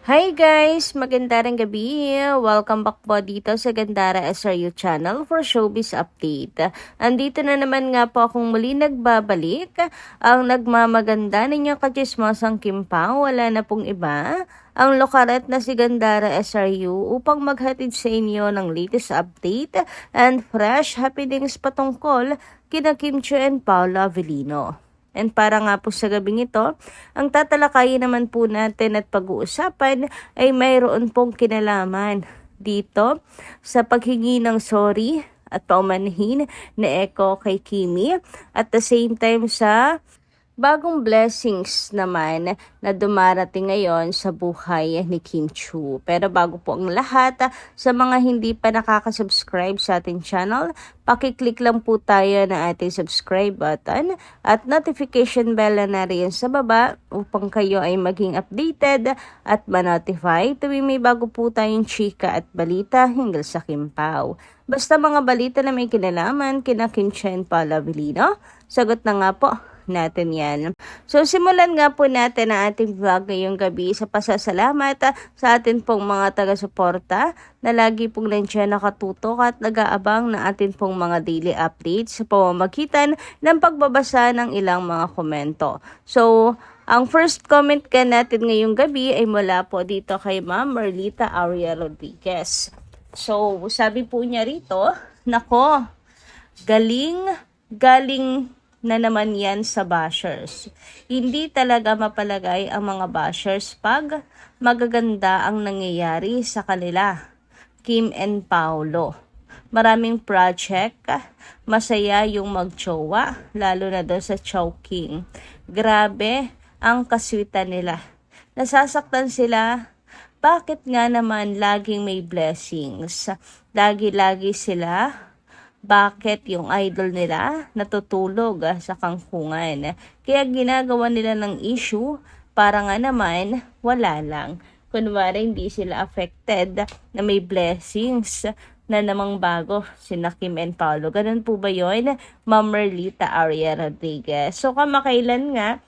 Hi guys! Magandang gabi! Welcome back po dito sa Gandara SRU channel for Showbiz Update. Andito na naman nga po akong muli nagbabalik. Ang nagmamaganda ninyong kachismosang Kim Pao, wala na pong iba. Ang lokaret na si Gandara SRU upang maghatid sa inyo ng latest update and fresh happenings patungkol kina Kim Chiu and Paolo Avellino. And para nga po sa gabing ito, ang tatalakayin naman po natin at pag-uusapan ay mayroon pong kinalaman dito sa paghingi ng sorry at paumanhin na Eko kay Kimi at the same time sa bagong blessings naman na dumarating ngayon sa buhay ni Kim Chiu. Pero bago po ang lahat, sa mga hindi pa nakaka-subscribe sa ating channel, pakiclick lang po tayo ng ating subscribe button at notification bell na rin sa baba upang kayo ay maging updated at ma-notify tuwing may bago po tayong chika at balita hinggil sa Kim Pao. Basta mga balita na may kinalaman kina Kim Chiu and Paolo Avellino, sagot na nga po natin yan. So simulan nga po natin ang ating vlog ngayong gabi sa pasasalamat sa atin pong mga taga-suporta na lagi pong nandiyan nakatutok at nag-aabang na atin pong mga daily updates sa pamamagitan ng pagbabasa ng ilang mga komento. So ang first comment ka natin ngayong gabi ay mula po dito kay Ma'am Merlita Aria Rodriguez. So sabi po niya rito, nako, galing na naman yan sa bashers. Hindi talaga mapalagay ang mga bashers pag magaganda ang nangyayari sa kanila. Kim and Paolo. Maraming project, masaya yung magjowa, lalo na doon sa Chowking. Grabe ang kaswitan nila. Nasasaktan sila. Bakit nga naman laging may blessings? Lagi-lagi sila. Bakit yung idol nila natutulog sa kangkungan? Kaya ginagawa nila ng issue para nga naman wala lang. Kunwari hindi sila affected na may blessings na namang bago sina Kim and Paolo. Ganun po ba yun? Ma'am Merlita Aria Rodriguez. So kamakailan nga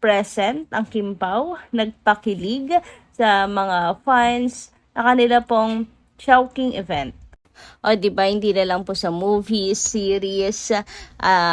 present ang Kim Pao, nagpakilig sa mga fans na kanila pong Chowking event. O diba, hindi na lang po sa movies, series,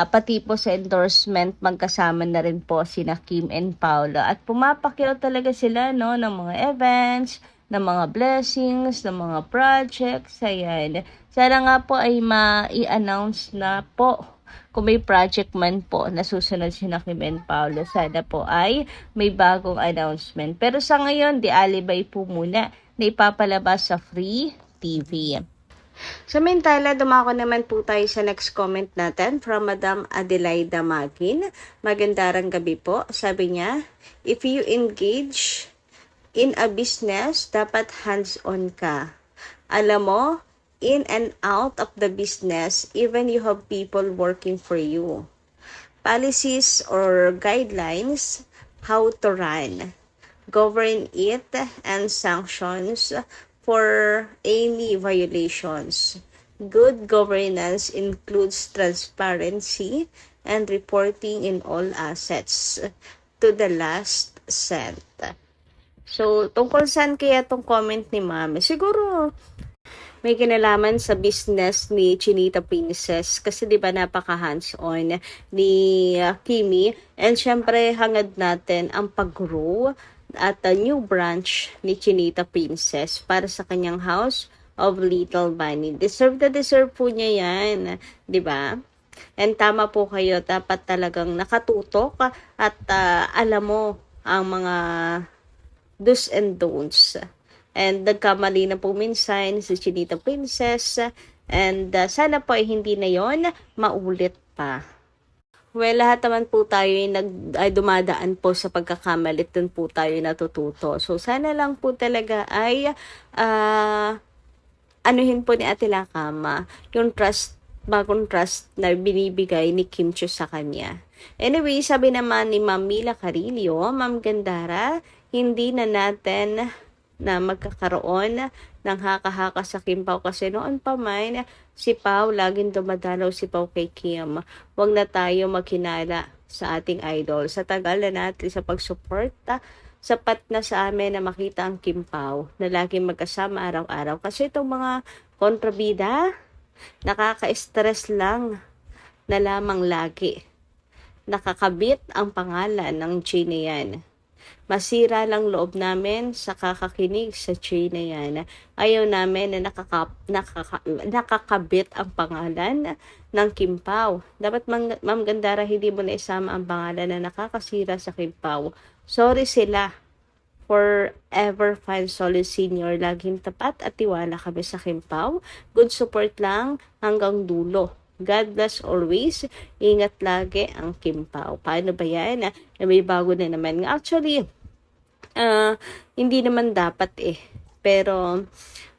pati po sa endorsement, magkasama na rin po sina Kim and Paolo. At pumapakyaw talaga sila ng mga events, ng mga blessings, ng mga projects, ayan. Sana nga po ay ma-i-announce na po kung may project man po na susunod sina Kim and Paolo. Sana po ay may bagong announcement. Pero sa ngayon, di alibay po muna na ipapalabas sa Free TV. Samantala, dumako naman po tayo sa next comment natin from Madam Adelaida Magin. Magandang gabi po. Sabi niya, if you engage in a business, dapat hands-on ka. Alam mo, in and out of the business, even you have people working for you. Policies or guidelines, how to run, govern it, and sanctions for any violations. Good governance includes transparency and reporting in all assets to the last cent. So, tungkol saan kaya tong comment ni Ma'am? Siguro may kinalaman sa business ni Chinita Princess kasi 'di ba napaka hands-on ni Kimi, and syempre hangad natin ang pag-grow at a new branch ni Chinita Princess para sa kanyang House of Little Bunny. Deserve po niya yan, 'di ba? And tama po kayo, dapat talagang nakatutok at alam mo ang mga do's and don'ts. And nagkamali na po minsan si Chinita Princess, and sana po ay hindi na yon maulit pa. Well, lahat naman po tayo ay dumadaan po sa pagkakamali, dun po tayo natututo. So, sana lang po talaga ay anuhin po ni Ate Lakama yung bagong trust na binibigay ni Kim Chiu sa kanya. Anyway, sabi naman ni Ma'am Mila Carillo, Ma'am Gandara, hindi na natin na magkakaroon ng haka-haka sa Kim Pao kasi noon pa man si Pao laging dumadalaw si Pao kay Kim. Huwag na tayo maghinala sa ating idol. Sa tagal na natin sa pagsuporta sapat na sa amin na makita ang Kim Pao na laging magkasama araw-araw. Kasi itong mga kontrabida, nakaka-stress lang na lamang lagi. Nakakabit ang pangalan ng chain na yan. Masira lang loob namin sa kakakinig sa chain na yan. Ayaw namin na nakakabit ang pangalan ng Kim Pao. Dapat Ma'am Gandara, hindi mo na isama ang pangalan na nakakasira sa Kim Pao. Sorry sila. Forever Fan Solid Senior. Laging tapat at tiwala kami sa Kim Pao. Good support lang hanggang dulo. God bless always. Ingat lagi ang Kim Pao. Paano ba yan? May bago na naman. Actually, hindi naman dapat Pero,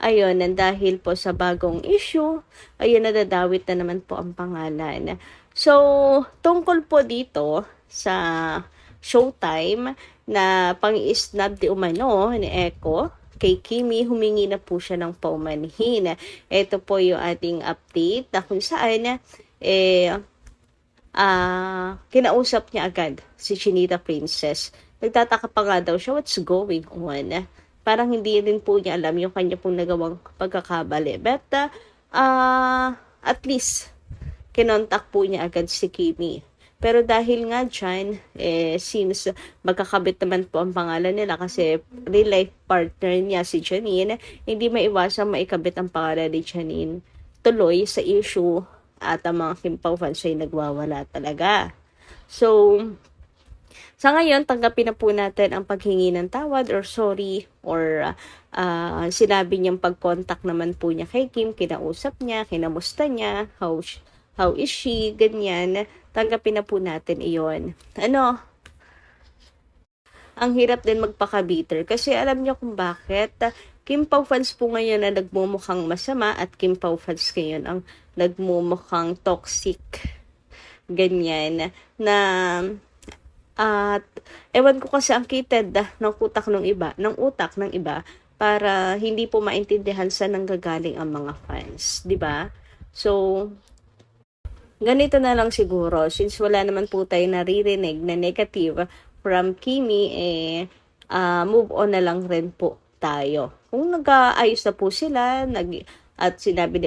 ayun, dahil po sa bagong issue, ayun, nadadawit na naman po ang pangalan. So, tungkol po dito sa Showtime na pang-isnab di umano ni Echo, kay Kimi, humingi na po siya ng paumanhin. Ito po yung ating update na kung saan kinausap niya agad si Chinita Princess. Nagtataka pa nga daw siya, what's going on? Parang hindi rin po niya alam yung kanya pong nagawang pagkakabali. But, at least, kinontak po niya agad si Kimi. Pero dahil nga dyan, since magkakabit naman po ang pangalan nila kasi real life partner niya si Janine, hindi maiwasang maikabit ang pangalan ni Janine tuloy sa issue at ang mga Kim Pao fans ay nagwawala talaga. So, sa ngayon, tanggapin na po natin ang paghingi ng tawad or sorry or sinabi niyang pag-contact naman po niya kay Kim, kinausap niya, kinamusta niya, how is she, ganyan. Tanggapin na po natin iyon. Ang hirap din magpaka-bitter kasi alam niyo kung bakit. Kim Pao fans po ngayon na nagmumukhang masama at Kim Pao fans ngayon ang nagmumukhang toxic. Ganyan. Na at ewan ko kasi ang kited ng utak ng iba para hindi po maintindihan sa nanggagaling ang mga fans, 'di ba? So ganito na lang siguro, since wala naman po tayo naririnig na negative from Kimi, move on na lang rin po tayo. Kung nag-aayos na po sila, at sinabi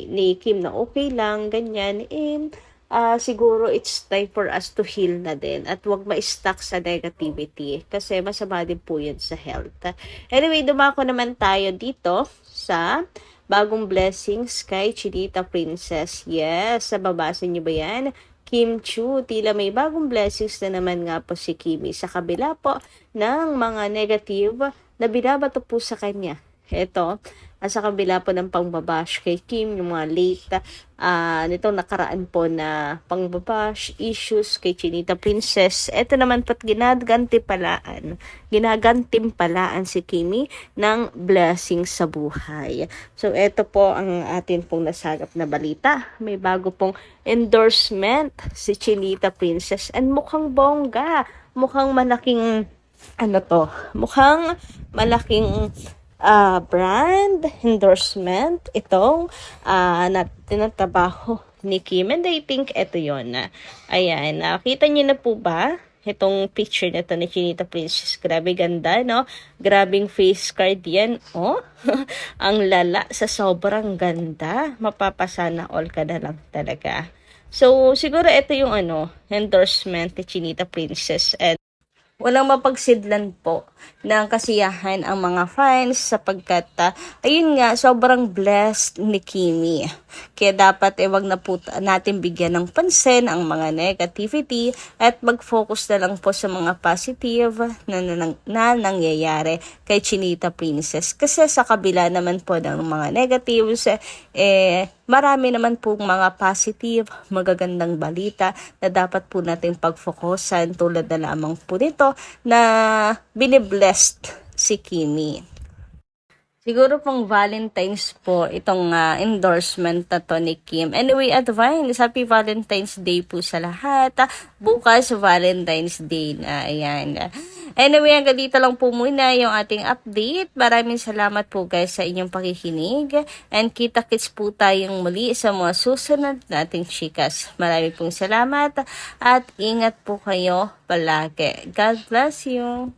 ni Kim na okay lang, ganyan, siguro it's time for us to heal na din at wag ma-stuck sa negativity kasi masama din po yun sa health. Anyway, dumako naman tayo dito sa bagong blessings kay Chinita Princess. Yes, nababasa niyo ba yan? Kim Chu, tila may bagong blessings na naman nga po si Kimi sa kabila po ng mga negative na binabato po sa kanya. Ito, sa kabila po ng pangbabash kay Kim, yung mga late nitong nakaraan po na pangbabash issues kay Chinita Princess. Ito naman po't ginagantimpalaan si Kimi ng blessing sa buhay. So, ito po ang atin pong nasagap na balita. May bago pong endorsement si Chinita Princess and mukhang bongga. Mukhang malaking mukhang malaking brand endorsement itong tinatrabaho ni Kim, and I think ito yon. Ayan, nakita niyo na po ba itong picture na to ni Chinita Princess? Grabe ganda, no? Grabing face card yan, ang lala sa sobrang ganda. Mapapasana all ka na lang talaga. So siguro ito yung endorsement ni Chinita Princess, and walang mapagsidlan po ng kasiyahan ang mga fans sapagkat ayun nga, sobrang blessed ni Kimi. Kaya dapat wag na po natin bigyan ng pansin ang mga negativity at mag-focus na lang po sa mga positive na nangyayari kay Chinita Princess. Kasi sa kabila naman po ng mga negatives, marami naman po mga positive, magagandang balita na dapat po natin pag-focusan tulad na lamang po nito na biniblessed si Kimi. Siguro pong Valentine's po itong endorsement na to ni Kim. Anyway, advance, happy Valentine's Day po sa lahat. Bukas Valentine's Day na, ayan. Anyway, hanggang dito lang po muna yung ating update. Maraming salamat po guys sa inyong pakikinig. And kita-kits po tayong muli sa mga susunod nating chikas. Maraming pong salamat at ingat po kayo palagi. God bless you.